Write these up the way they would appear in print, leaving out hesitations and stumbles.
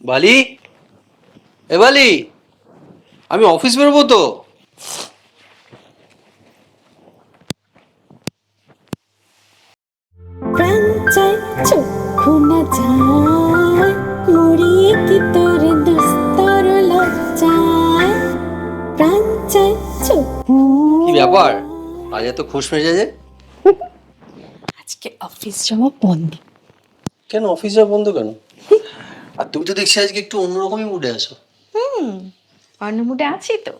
বালি, এ বালি, আমি অফিস বেরোবো তো। প্রাণ চায় চক্ষু না যায়, মরিয়ে কি তোর দুস্তর লজ্জায়। প্রাণ চায় চক্ষু। কি ব্যাপার, আজ এত খুশ মেজাজে? আজকে অফিস যাওয়া বন্ধ। কেন অফিস যাওয়া বন্ধ কেন? আর তুমি তো দেখছি আজকে একটু অন্যরকমই মুডে আছো। অন্য মুডে আছি তো।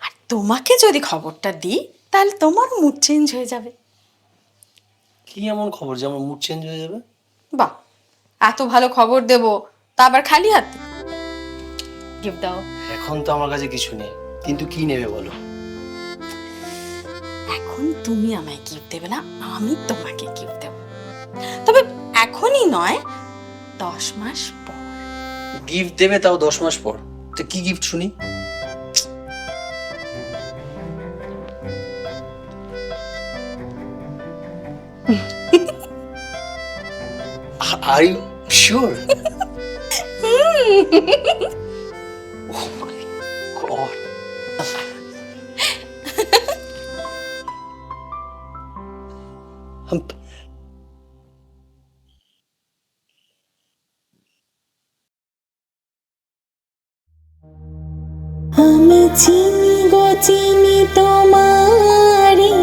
আর তোমাকে যদি খবরটা দিই তাহলে তোমার মুড চেঞ্জ হয়ে যাবে। কি এমন খবর যে আমার মুড চেঞ্জ হয়ে যাবে? বাহ, এত ভালো খবর দেব তা আবার খালি হাতে? গিফট দাও। এখন তো আমার কাছে কিছু নেই, কিন্তু কি নেবে বলো? এখন তুমি আমায় গিফট দেবে না, আমি তোমাকে গিফট দেব। তবে এখনই নয়, 10 মাস পর। গিফট দেবে তাও 10 মাস পর? তো কি গিফট শুনি? Are you sure? Oh my God. हम আমি চিনি গো চিনি তোমারে,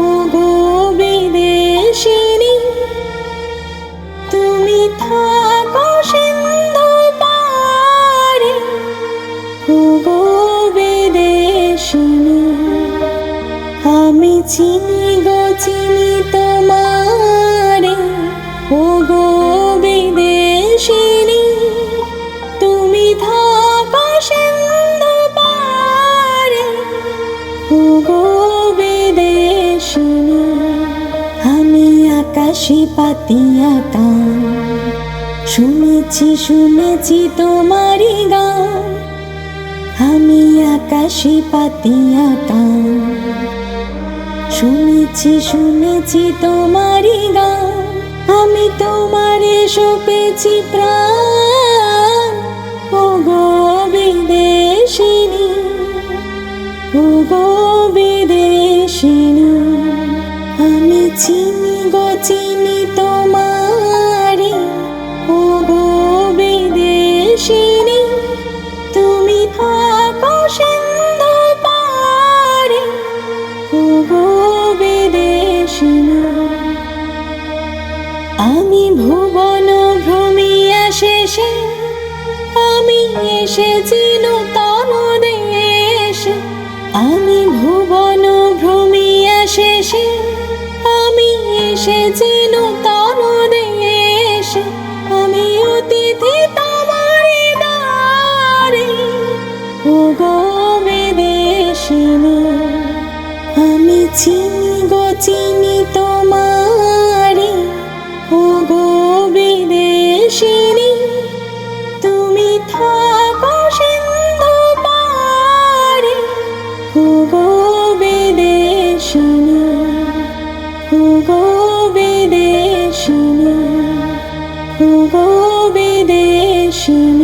ও গো বিদেশিনী। তুমি থাকো সিন্ধু পারে, ও গো বিদেশিনী। আমি চিনি গো চিনি তোমারে, ও গো বিদেশিনী। তুমি থাকো সিন্ধু পারে, ও গো বিদেশিনী। আমি আকাশে পাতিয়া গান, শুনেছি শুনেছি তোমারই গান। আমি আকাশে পাতিয়া গান, শুনেছি শুনেছি তোমারই গান। আমি তোমারে সপেছি প্রাণ, ও গো বিদেশিনী, ও গো বিদেশিনী। আমি চিনি গো চিনি তোমারে, ও গো বিদেশিনী। তুমি থাকো সিন্ধু পারে, ও গো বিদেশিনী। আমি ভুবন ভ্রমিয়া শেষে, আমি এসেছি নূতন দেশে। আমি ভুবন ভ্রমিয়া শেষে, আমি এসেছি নূতন দেশে। আমি অতিথি তোমারে দ্বারে, ও গো বিদেশিনী। আমি চিনি গো চিনি তোমারে, ও গো বিদেশিনী। তুমি থাকো সিন্ধু পারে, ও গো বিদেশিনী, ও গো বিদেশিনী, ও গো বিদেশিনী।